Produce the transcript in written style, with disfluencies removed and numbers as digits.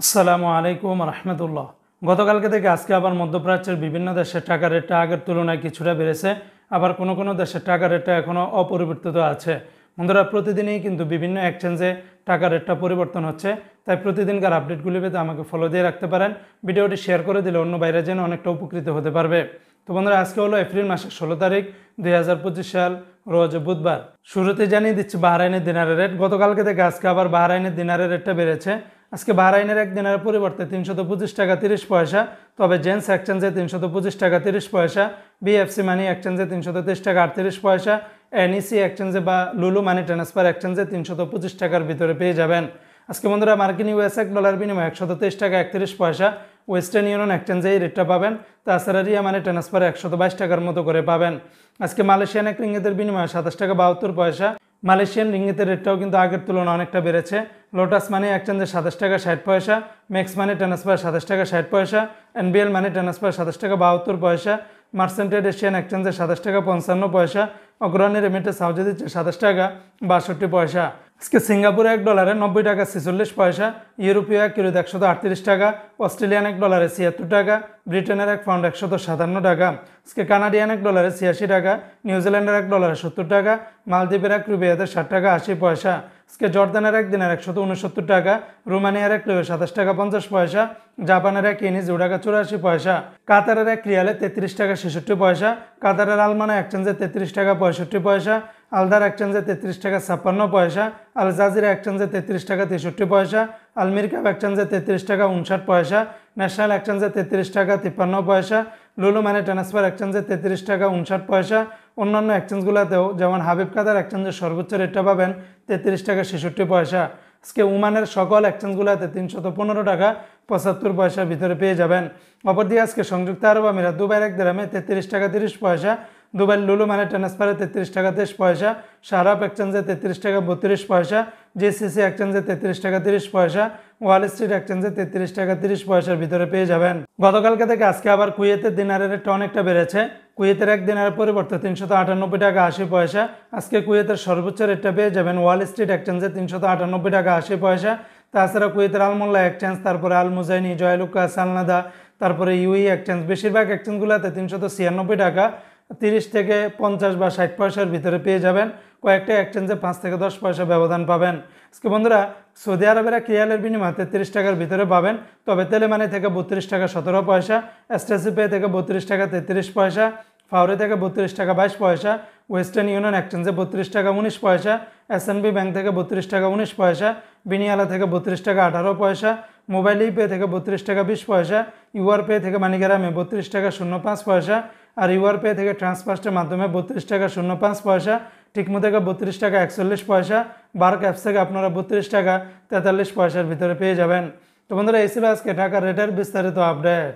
আসসালামু আলাইকুম রহমতুল্লাহ। গতকালকে থেকে আজকে আবার মধ্যপ্রাচ্যের বিভিন্ন দেশের টাকা রেটটা আগের তুলনায় কিছুটা বেড়েছে, আবার কোনো কোনো দেশের টাকা রেটটা এখনও অপরিবর্তিত আছে। বন্ধুরা, প্রতিদিনই কিন্তু বিভিন্ন এক্সচেঞ্জে টাকা রেটটা পরিবর্তন হচ্ছে, তাই প্রতিদিনকার আপডেটগুলি পেতে আমাকে ফলো দিয়ে রাখতে পারেন। ভিডিওটি শেয়ার করে দিলে অন্য বাইরে যেন অনেকটা উপকৃত হতে পারবে। তো বন্ধুরা, আজকে হলো এপ্রিল মাসের 16 তারিখ 2025 সাল, রোজ বুধবার। শুরুতে জানিয়ে দিচ্ছি বাহরাইনের দিনারের রেট। গতকালকে থেকে আজকে আবার বাহরাইনের দিনারের রেটটা বেড়েছে। আজকে বাহরাইনের এক দিনারের পরিবর্তে 325 টাকা 30 পয়সা, তবে জেন্স এক্সচেঞ্জে 325 টাকা 30 পয়সা, বিএফসি মানি এক্সচেঞ্জে 323 টাকা 38 পয়সা, এনইসি এক্সচেঞ্জে বা লুলু মানি ট্রান্সফার এক্সচেঞ্জে 325 টাকার ভিতরে পেয়ে যাবেন। আজকে বন্ধুরা, মার্কিন ইউএস এক ডলার বিনিময়ে 123 টাকা 31 পয়সা ওয়েস্টার্ন ইউনিয়ন এক্সচেঞ্জে এই রেটটা পাবেন। তাছাড়া রিয়া মানি ট্রান্সফার 122 টাকার মতো করে পাবেন। আজকে মালয়েশিয়ান এক রিঙ্গিতের বিনিময়ে 27 টাকা 72 পয়সা। মালয়েশিয়ান রিঙ্গিতের রেটটাও কিন্তু আগের তুলনায় অনেকটা বেড়েছে। লোটাস মানি এক্সচেঞ্জে 27 টাকা 60 পয়সা, ম্যাক্স মানি ট্রান্সফার 27 টাকা 60 পয়সা, এনবিএল মানি ট্রান্সফার 27 টাকা 72 পয়সা, মার্সেন্টেড এশিয়ান এক্সচেঞ্জে 27 টাকা 55 পয়সা, অগ্রণী রেমিটেন্স হাউজে দিচ্ছে 27 টাকা 62 পয়সা। আজকে সিঙ্গাপুরে এক ডলারে 90 টাকা 46 পয়সা, ইউরোপীয় এক ইউরোতে 138 টাকা, অস্ট্রেলিয়ান এক ডলারে 76 টাকা, ব্রিটেনের এক পাউন্ড 157 টাকা। আজকে কানাডিয়ান এক ডলারে 86 টাকা, নিউজিল্যান্ডের এক ডলারে 70 টাকা, মালদ্বীপের এক রুপিয়াতে 60 টাকা 80 পয়সা। আজকে জর্দানের এক দিনের 169 টাকা, রোমানিয়ার এক রুপে 27 টাকা 50 পয়সা, জাপানের এক ইয়েনি 2 টাকা 84 পয়সা, কাতারের এক রিয়ালে 33 টাকা 66 পয়সা, কাতারের আলমানা এক্সচেঞ্জে 33 টাকা 65 পয়সা, আলদার এক্সচেঞ্জে 33 টাকা 56 পয়সা, আল জাজিরা এক্সচেঞ্জে 33 টাকা 63 পয়সা, আলমিরকাব এক্সচেঞ্জে 33 টাকা 59 পয়সা, ন্যাশনাল এক্সচেঞ্জে 33 টাকা 53 পয়সা, লুলু মানি ট্রান্সফার এক্সচেঞ্জে 33 টাকা 59 পয়সা। অন্যান্য এক্সচেঞ্জগুলোতেও যেমন হাবিব কাতার এক্সচেঞ্জের সর্বোচ্চ রেটটা পাবেন 33 টাকা 66 পয়সা। আজকে ওমানের সকল এক্সচেঞ্জগুলোতে 315 টাকা 75 পয়সার ভিতরে পেয়ে যাবেন। অপরদিকে আজকে সংযুক্ত আরব আমিরাত দুবাইয়ের এক দিরহামে 33 টাকা 30 পয়সা, দুবাই লুলু মানি ট্রান্সফারে 33 টাকা 23 পয়সা, শারাপ এক্সচেঞ্জে 33 টাকা 32 পয়সা, জিসিসি এক্সচেঞ্জে 33 টাকা 30 পয়সা, ওয়াল স্ট্রিট এক্সচেঞ্জে 33 টাকা 30 পয়সার ভিতরে পেয়ে যাবেন। গতকালকে থেকে আজকে আবার কুয়েতের দিনারের রেটটা অনেকটা বেড়েছে। কুয়েতের এক দিনারের পরিবর্তে 398 টাকা 80 পয়সা। আজকে কুয়েতের সর্বোচ্চ রেটটা পেয়ে যাবেন ওয়াল স্ট্রিট এক্সচেঞ্জে 398 টাকা 80 পয়সা। তাছাড়া কুয়েতের আলমোল্লা এক্সচেঞ্জ, তারপরে আল মুজাইনি, জয়লুকা, সালনাদা, তারপরে ইউই এক্সচেঞ্জ, বেশিরভাগ এক্সচেঞ্জগুলোতে 396 টাকা 30 থেকে 50 বা 60 পয়সার ভিতরে পেয়ে যাবেন। কয়েকটা এক্সচেঞ্জে 5 থেকে 10 পয়সা ব্যবধান পাবেন। আজকে বন্ধুরা, সৌদি আরবের এক রিয়ালের বিনিময়ে 33 টাকার ভিতরে পাবেন, তবে তেলেমানি থেকে 32 টাকা 17 পয়সা, এসটিসি পে থেকে 32 টাকা 33 পয়সা, ফাউরি থেকে 32 টাকা 22 পয়সা, ওয়েস্টার্ন ইউনিয়ন এক্সচেঞ্জে 32 টাকা 19 পয়সা, এসএনবি ব্যাংক থেকে 32 টাকা 19 পয়সা, বিনিয়ালা থেকে 32 টাকা 18 পয়সা, মোবাইল পে থেকে 32 টাকা 20 পয়সা, ইউআর পে থেকে মানিগ্রামে 32 টাকা 05 পয়সা, আর ইউআর পে থেকে ট্রান্সফার্স্টের মাধ্যমে 32 টাকা 05 পয়সা, টিকমো থেকে 32 টাকা 41 পয়সা, বার্ক অ্যাপস থেকে আপনারা 32 টাকা 43 পয়সার ভিতরে পেয়ে যাবেন। তো বন্ধুরা, এই ছিল আজকে টাকার রেটের বিস্তারিত আপডেট।